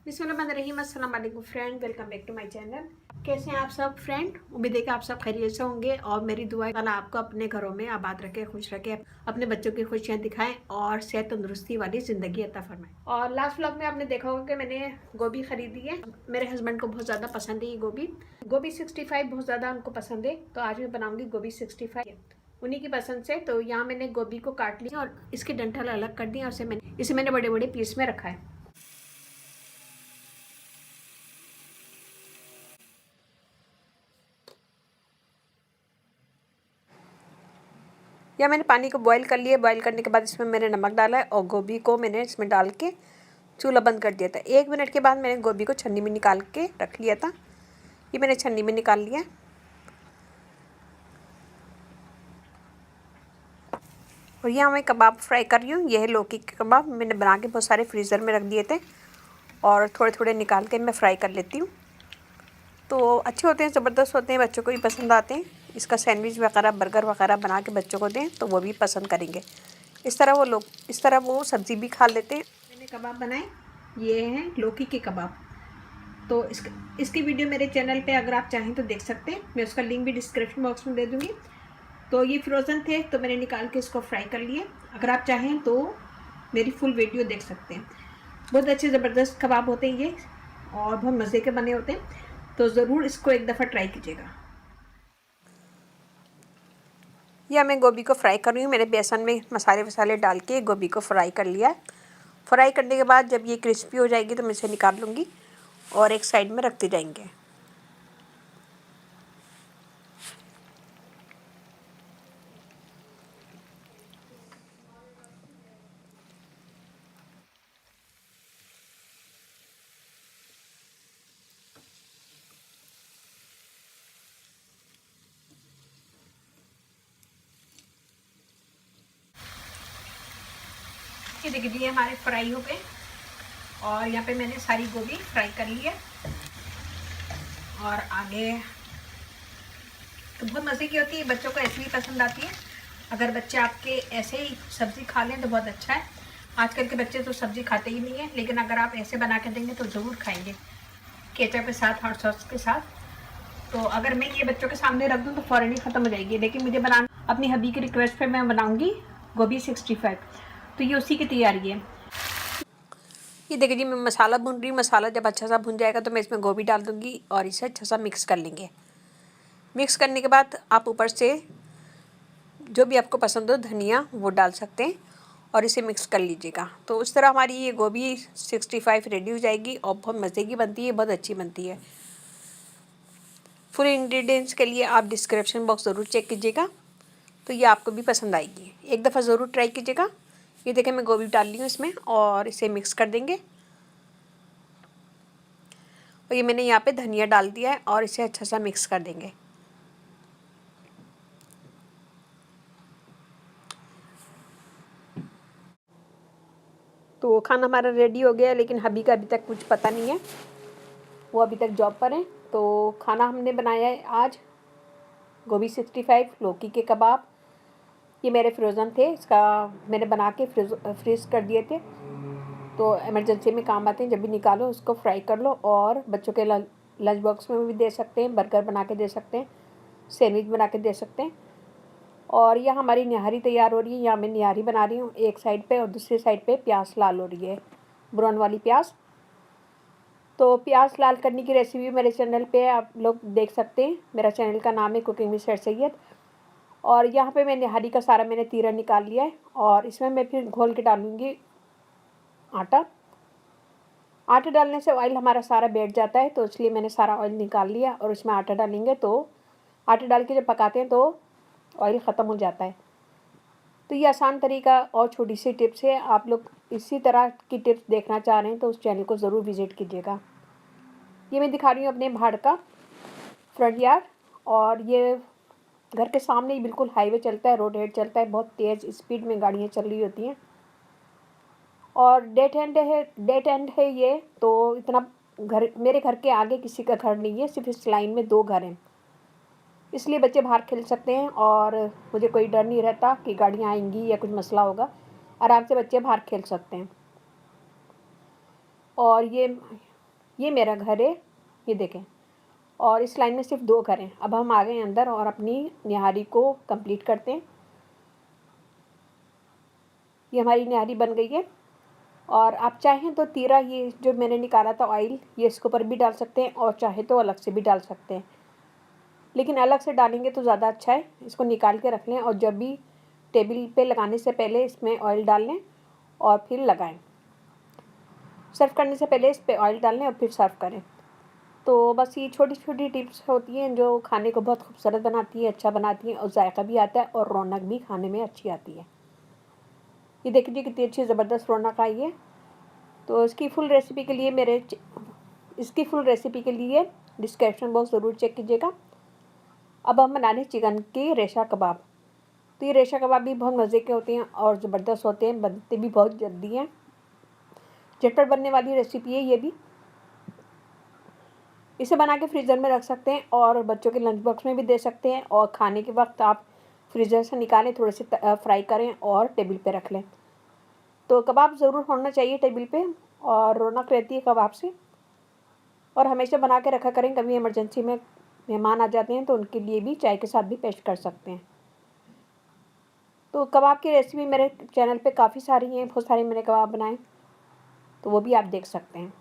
बिस्मिल्लाहिर्रहमानिर्रहीम। अस्सलाम वालेकुम friend, welcome back to my channel. कैसे हैं आप सब फ्रेंड? उम्मीद है कि आप सब खैरियत से होंगे और मेरी दुआ है अल्लाह आपको अपने घरों में आबाद रखे, खुश रखे, अपने बच्चों की खुशियां दिखाएं और सेहत तंदुरुस्ती वाली ज़िंदगी अता फरमाए। और लास्ट व्लॉग में आपने देखा होगा कि मैंने गोभी खरीदी है। मेरे हस्बैंड को बहुत ज़्यादा पसंद है ये गोभी 65 बहुत ज़्यादा उनको पसंद है, तो आज मैं बनाऊँगी गोभी 65 उन्हीं की पसंद से। तो यहाँ मैंने गोभी को काट लिया और इसके डंठल अलग कर दिया और इसे मैंने बड़े बड़े पीस में रखा है। या मैंने पानी को बॉईल कर लिया। बॉईल करने के बाद इसमें मैंने नमक डाला है और गोभी को मैंने इसमें डाल के चूल्हा बंद कर दिया था। 1 मिनट के बाद मैंने गोभी को छन्नी में निकाल के रख लिया था। ये मैंने छन्नी में निकाल लिया। और यहाँ मैं कबाब फ्राई कर रही हूँ। यह है लौकी के कबाब। मैंने बना के बहुत सारे फ्रीज़र में रख दिए थे और थोड़े थोड़े निकाल के मैं फ्राई कर लेती हूँ। तो अच्छे होते हैं, ज़बरदस्त होते हैं, बच्चों को भी पसंद आते हैं। इसका सैंडविच वगैरह, बर्गर वगैरह बना के बच्चों को दें तो वो भी पसंद करेंगे। इस तरह वो सब्ज़ी भी खा लेते हैं। मैंने कबाब बनाए, ये हैं लौकी के कबाब। तो इसकी वीडियो मेरे चैनल पे अगर आप चाहें तो देख सकते हैं। मैं उसका लिंक भी डिस्क्रिप्शन बॉक्स में दे दूँगी। तो ये फ्रोज़न थे तो मैंने निकाल के इसको फ्राई कर लिए। अगर आप चाहें तो मेरी फुल वीडियो देख सकते हैं। बहुत अच्छे ज़बरदस्त कबाब होते हैं ये और बहुत मज़े के बने होते हैं। तो ज़रूर इसको एक दफ़ा ट्राई कीजिएगा। या मैं गोभी को फ्राई कर रही हूँ। मैंने बेसन में मसाले वसाले डाल के गोभी को फ्राई कर लिया है। फ्राई करने के बाद जब ये क्रिस्पी हो जाएगी तो मैं इसे निकाल लूँगी और एक साइड में रखते जाएंगे। ये देखिए ये हमारे फ्राई हो गए और यहाँ पे मैंने सारी गोभी फ्राई कर ली है। और आगे तो बहुत मज़े की होती है, बच्चों को ऐसे ही पसंद आती है। अगर बच्चे आपके ऐसे ही सब्ज़ी खा लें तो बहुत अच्छा है। आजकल के बच्चे तो सब्ज़ी खाते ही नहीं है, लेकिन अगर आप ऐसे बना के देंगे तो ज़रूर खाएंगे, केचप के साथ, हॉट सॉस के साथ। तो अगर मैं ये बच्चों के सामने रख दूँ तो फ़ौरन ही ख़त्म हो जाएगी, लेकिन मुझे बनाना अपनी हबी की रिक्वेस्ट पे मैं बनाऊँगी गोभी 65। तो ये उसी की तैयारी है। ये देखिए जी मैं मसाला भून रही हूँ। मसाला जब अच्छा सा भुन जाएगा तो मैं इसमें गोभी डाल दूँगी और इसे अच्छा सा मिक्स कर लेंगे। मिक्स करने के बाद आप ऊपर से जो भी आपको पसंद हो धनिया वो डाल सकते हैं और इसे मिक्स कर लीजिएगा। तो उस तरह हमारी ये गोभी 65 रेडी हो जाएगी और बहुत मज़े की बनती है, बहुत अच्छी बनती है। फुल इंग्रेडिएंट्स के लिए आप डिस्क्रिप्शन बॉक्स ज़रूर चेक कीजिएगा, तो ये आपको भी पसंद आएगी। एक दफ़ा ज़रूर ट्राई कीजिएगा। ये देखें मैं गोभी डाल रही हूँ इसमें और इसे मिक्स कर देंगे। और ये मैंने यहाँ पे धनिया डाल दिया है और इसे अच्छा सा मिक्स कर देंगे। तो खाना हमारा रेडी हो गया है, लेकिन हबी का अभी तक कुछ पता नहीं है, वो अभी तक जॉब पर हैं। तो खाना हमने बनाया है आज गोभी 65, लौकी के कबाब। ये मेरे फ्रोज़न थे, इसका मैंने बना के फ्रीज़ कर दिए थे। तो इमरजेंसी में काम आते हैं, जब भी निकालो उसको फ्राई कर लो और बच्चों के लंच बॉक्स में भी दे सकते हैं, बर्गर बना के दे सकते हैं, सैंडविच बना के दे सकते हैं। और यह हमारी निहारी तैयार हो रही है। यहाँ मैं निहारी बना रही हूँ एक साइड पे और दूसरी साइड पे प्याज लाल हो रही है, ब्राउन वाली प्याज। तो प्याज लाल करने की रेसिपी मेरे चैनल पे आप लोग देख सकते हैं। मेरा चैनल का नाम है कुकिंग विद सर सैयद। और यहाँ पे मैं निहारी का सारा मैंने तीरा निकाल लिया है और इसमें मैं फिर घोल के डालूँगी आटा। आटा डालने से ऑयल हमारा सारा बैठ जाता है, तो इसलिए मैंने सारा ऑयल निकाल लिया और उसमें आटा डालेंगे तो आटा डाल के जब पकाते हैं तो ऑयल ख़त्म हो जाता है। तो ये आसान तरीका और छोटी सी टिप्स है। आप लोग इसी तरह की टिप्स देखना चाह रहे हैं तो उस चैनल को ज़रूर विज़िट कीजिएगा। ये मैं दिखा रही हूँ अपने भाड़ का फ्रंट यार्ड, और ये घर के सामने ही बिल्कुल हाईवे चलता है, रोड हेड चलता है, बहुत तेज़ स्पीड में गाड़ियाँ चल रही होती हैं। और डेट एंड है ये, तो इतना मेरे घर के आगे किसी का घर नहीं है, सिर्फ इस लाइन में 2 घर हैं, इसलिए बच्चे बाहर खेल सकते हैं और मुझे कोई डर नहीं रहता कि गाड़ियाँ आएंगी या कुछ मसला होगा। आराम से बच्चे बाहर खेल सकते हैं। और ये ये मेरा घर है, ये देखें, और इस लाइन में सिर्फ 2 घर हैं। अब हम आ गए अंदर और अपनी निहारी को कंप्लीट करते हैं। ये हमारी निहारी बन गई है। और आप चाहें तो तीरा, ये जो मैंने निकाला था ऑयल, ये इसके ऊपर भी डाल सकते हैं और चाहे तो अलग से भी डाल सकते हैं, लेकिन अलग से डालेंगे तो ज़्यादा अच्छा है। इसको निकाल के रख लें और जब भी टेबल पे लगाने से पहले इसमें ऑयल डाल लें और फिर लगाएं। सर्व करने से पहले इस पर ऑयल डाल लें और फिर सर्व करें। तो बस ये छोटी छोटी टिप्स होती हैं जो खाने को बहुत खूबसूरत बनाती है, अच्छा बनाती हैं और जायका भी आता है और रौनक भी खाने में अच्छी आती है। ये देखिए कितनी अच्छी ज़बरदस्त रौनक आई है। तो इसकी फुल रेसिपी के लिए डिस्क्रिप्शन बॉक्स ज़रूर चेक कीजिएगा। अब हम बना रहे हैं चिकन के रेशा कबाब। तो ये रेशा कबाब भी बहुत मज़े के होते हैं और ज़बरदस्त होते हैं, बनते भी बहुत जल्दी हैं। झटपट बनने वाली रेसिपी है ये भी। इसे बना के फ्रीज़र में रख सकते हैं और बच्चों के लंच बॉक्स में भी दे सकते हैं, और खाने के वक्त आप फ्रीज़र से निकालें, थोड़े से फ्राई करें और टेबल पे रख लें। तो कबाब ज़रूर होना चाहिए टेबल पे, और रौनक रहती है कबाब से। और हमेशा बना के रखा करें, कभी इमरजेंसी में मेहमान आ जाते हैं तो उनके लिए भी चाय के साथ भी पेश कर सकते हैं। तो कबाब की रेसिपी मेरे चैनल पे काफ़ी सारी हैं, बहुत सारे मैंने कबाब बनाए, तो वो भी आप देख सकते हैं।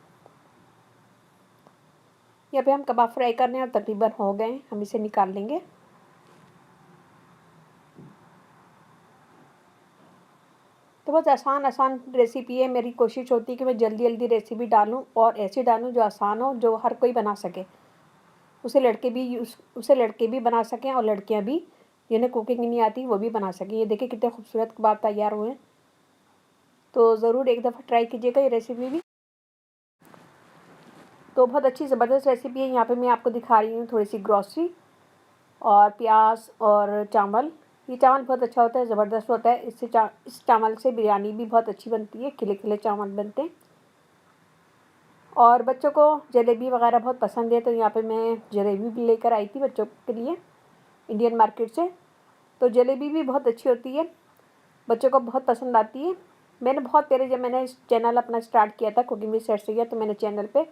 यहाँ पे हम कबाब फ्राई कर रहे हैं और तकरीबन हो गए, हम इसे निकाल लेंगे। तो बहुत आसान रेसिपी है। मेरी कोशिश होती है कि मैं जल्दी जल्दी रेसिपी डालूं और ऐसी डालूं जो आसान हो, जो हर कोई बना सके। उसे लड़के भी बना सकें और लड़कियां भी जिन्हें कुकिंग नहीं आती वो भी बना सकें। ये देखिए कितने खूबसूरत कबाब तैयार हुए हैं। तो ज़रूर एक दफ़ा ट्राई कीजिएगा ये रेसिपी भी। तो बहुत अच्छी ज़बरदस्त रेसिपी है। यहाँ पे मैं आपको दिखा रही हूँ थोड़ी सी ग्रॉसरी और प्याज और चावल। ये चावल बहुत अच्छा होता है, ज़बरदस्त होता है। इस चावल से बिरयानी भी बहुत अच्छी बनती है, खिले खिले चावल बनते हैं। और बच्चों को जलेबी वगैरह बहुत पसंद है, तो यहाँ पे मैं जलेबी भी लेकर आई थी बच्चों के लिए इंडियन मार्केट से। तो जलेबी भी बहुत अच्छी होती है, बच्चों को बहुत पसंद आती है। मैंने बहुत पहले, जब मैंने इस चैनल अपना स्टार्ट किया था कुकिंग विद सरसैया, तो मैंने चैनल पे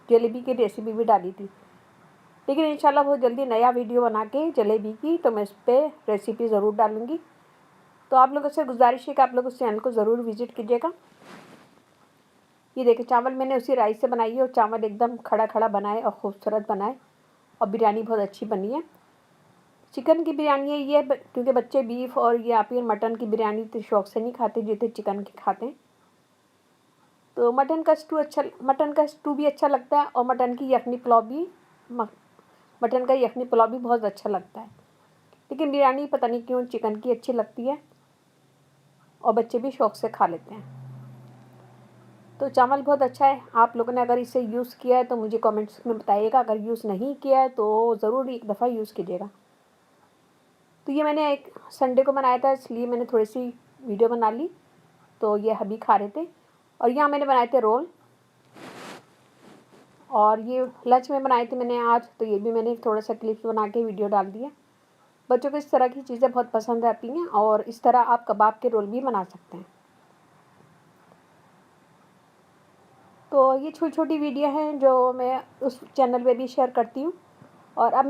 जलेबी की रेसिपी भी डाली थी। लेकिन इंशाल्लाह बहुत जल्दी नया वीडियो बना के जलेबी की, तो मैं इस पर रेसिपी ज़रूर डालूँगी। तो आप लोगों से गुजारिश है कि आप लोग उस चैनल को ज़रूर विज़िट कीजिएगा। ये देखिए चावल मैंने उसी राइस से बनाई है और चावल एकदम खड़ा खड़ा बनाए और ख़ूबसूरत बनाए, और बिरयानी बहुत अच्छी बनी है। चिकन की बिरयानी है ये, क्योंकि बच्चे बीफ और या फिर मटन की बिरयानी तो शौक़ से नहीं खाते जितने चिकन की खाते हैं। तो मटन का स्टू भी अच्छा लगता है, और मटन का यखनी पुलाव भी बहुत अच्छा लगता है। लेकिन बिरयानी पता नहीं क्यों चिकन की अच्छी लगती है, और बच्चे भी शौक़ से खा लेते हैं। तो चावल बहुत अच्छा है। आप लोगों ने अगर इसे यूज़ किया है तो मुझे कमेंट्स में बताइएगा, अगर यूज़ नहीं किया है तो ज़रूर एक दफ़ा यूज़ कीजिएगा। तो ये मैंने एक संडे को बनाया था, इसलिए मैंने थोड़ी सी वीडियो बना ली। तो ये हबी खा रहे थे, और यहाँ मैंने बनाए थे रोल, और ये लंच में बनाए थे मैंने आज, तो ये भी मैंने थोड़ा सा क्लिप्स बना के वीडियो डाल दिया। बच्चों को इस तरह की चीज़ें बहुत पसंद आती हैं, और इस तरह आप कबाब के रोल भी बना सकते हैं। तो ये छोटी छोटी वीडियो हैं जो मैं उस चैनल पे भी शेयर करती हूँ। और अब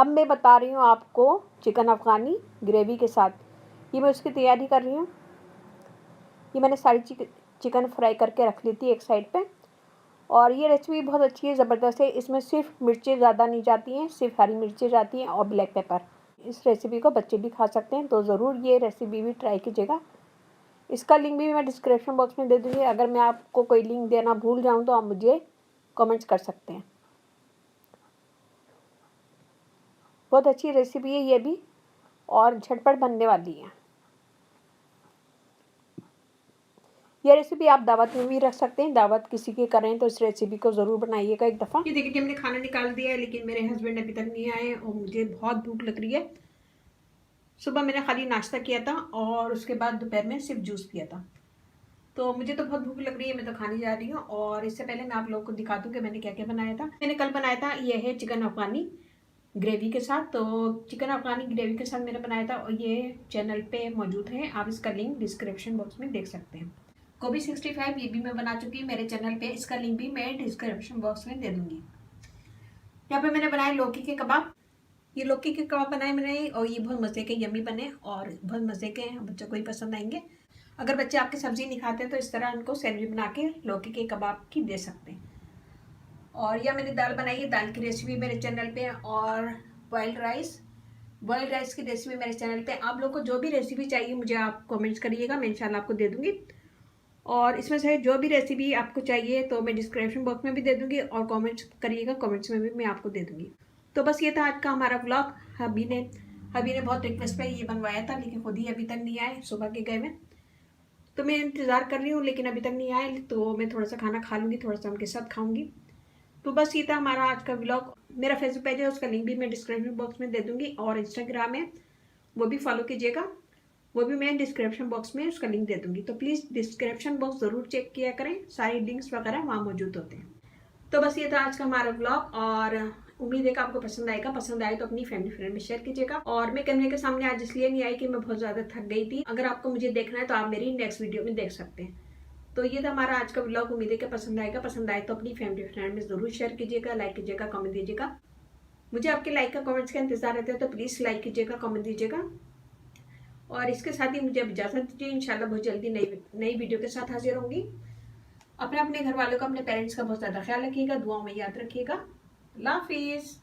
मैं बता रही हूँ आपको चिकन अफ़गानी ग्रेवी के साथ। ये मैं उसकी तैयारी कर रही हूँ। ये मैंने सारी चिकन फ्राई करके रख ली थी एक साइड पे। और ये रेसिपी बहुत अच्छी है, ज़बरदस्त है। इसमें सिर्फ मिर्चें ज़्यादा नहीं जाती हैं, सिर्फ हरी मिर्चें जाती हैं और ब्लैक पेपर। इस रेसिपी को बच्चे भी खा सकते हैं, तो ज़रूर ये रेसिपी भी ट्राई कीजिएगा। इसका लिंक भी मैं डिस्क्रिप्शन बॉक्स में दे दूँगी। अगर मैं आपको कोई लिंक देना भूल जाऊँ तो आप मुझे कमेंट्स कर सकते हैं। बहुत अच्छी रेसिपी है ये भी, और झटपट बनने वाली है। ये रेसिपी आप दावत में भी रख सकते हैं, दावत किसी की करें तो इस रेसिपी को ज़रूर बनाइएगा एक दफ़ा। ये देखिए कि हमने खाना निकाल दिया है, लेकिन मेरे हस्बैंड अभी तक नहीं आए और मुझे बहुत भूख लग रही है। सुबह मैंने खाली नाश्ता किया था और उसके बाद दोपहर में सिर्फ जूस पिया था। तो मुझे तो बहुत भूख लग रही है, मैं तो खाने जा रही हूँ। और इससे पहले मैं आप लोगों को दिखा दूँ कि मैंने क्या क्या बनाया था। मैंने कल बनाया था, ये है चिकन अफ़गानी ग्रेवी के साथ। तो चिकन अफ़गानी ग्रेवी के साथ मैंने बनाया था, और ये चैनल पे मौजूद है, आप इसका लिंक डिस्क्रिप्शन बॉक्स में देख सकते हैं। गोभी 65 ये भी मैं बना चुकी हूँ मेरे चैनल पे, इसका लिंक भी मैं डिस्क्रिप्शन बॉक्स में दे दूँगी। यहाँ पे मैंने बनाए लौकी के कबाब। ये लौकी के कबाब बनाए मैंने और ये बहुत मज़े के यम्मी बने और बहुत मज़े के हैं, बच्चों को ही पसंद आएंगे। अगर बच्चे आपकी सब्ज़ी नहीं खाते हैं तो इस तरह उनको सैंडविच बना के लौकी के कबाब की दे सकते हैं। और यह मैंने दाल बनाई है, दाल की रेसिपी मेरे चैनल पे, और बॉइल्ड राइस की रेसिपी मेरे चैनल पे। आप लोग को जो भी रेसिपी चाहिए मुझे आप कमेंट्स करिएगा, मैं इंशाल्लाह आपको दे दूँगी। और इसमें से जो भी रेसिपी आपको चाहिए तो मैं डिस्क्रिप्शन बॉक्स में भी दे दूँगी और कमेंट्स करिएगा, कमेंट्स में भी मैं आपको दे दूँगी। तो बस ये था आज का हमारा व्लॉग। हबी ने बहुत रिक्वेस्ट पे ये बनवाया था लेकिन खुद ही अभी तक नहीं आए, सुबह के गए में। तो मैं इंतज़ार कर रही हूँ लेकिन अभी तक नहीं आए, तो मैं थोड़ा सा खाना खा लूँगी, थोड़ा सा उनके साथ खाऊँगी। तो बस ये था हमारा आज का व्लॉग। मेरा फेसबुक पेज है, उसका लिंक भी मैं डिस्क्रिप्शन बॉक्स में दे दूँगी, और इंस्टाग्राम है वो भी फॉलो कीजिएगा, वो भी मैं डिस्क्रिप्शन बॉक्स में उसका लिंक दे दूँगी। तो प्लीज़ डिस्क्रिप्शन बॉक्स ज़रूर चेक किया करें, सारी लिंक्स वगैरह वहाँ मौजूद होते हैं। तो बस ये था आज का हमारा ब्लॉग, और उम्मीद है कि आपको पसंद आएगा। पसंद आए तो अपनी फैमिली फ्रेंड में शेयर कीजिएगा। और मैं कैमरे के सामने आज इसलिए नहीं आई कि मैं बहुत ज़्यादा थक गई थी। अगर आपको मुझे देखना है तो आप मेरी नेक्स्ट वीडियो में देख सकते हैं। तो ये था हमारा आज का ब्लॉग, उम्मीद है कि पसंद आएगा। पसंद आए तो अपनी फैमिली फ्रेंड में ज़रूर शेयर कीजिएगा, लाइक कीजिएगा, कमेंट दीजिएगा। मुझे आपके लाइक का कमेंट्स का इंतजार रहता है, तो प्लीज़ लाइक कीजिएगा, कमेंट दीजिएगा। और इसके साथ ही मुझे अब इजाज़त दीजिए, इंशाल्लाह बहुत जल्दी नई वीडियो के साथ हाजिर होंगी। अपने अपने घर वालों का, अपने पेरेंट्स का बहुत ज़्यादा ख्याल रखिएगा, दुआओं में याद रखिएगा। अल्लाह हाफिज़।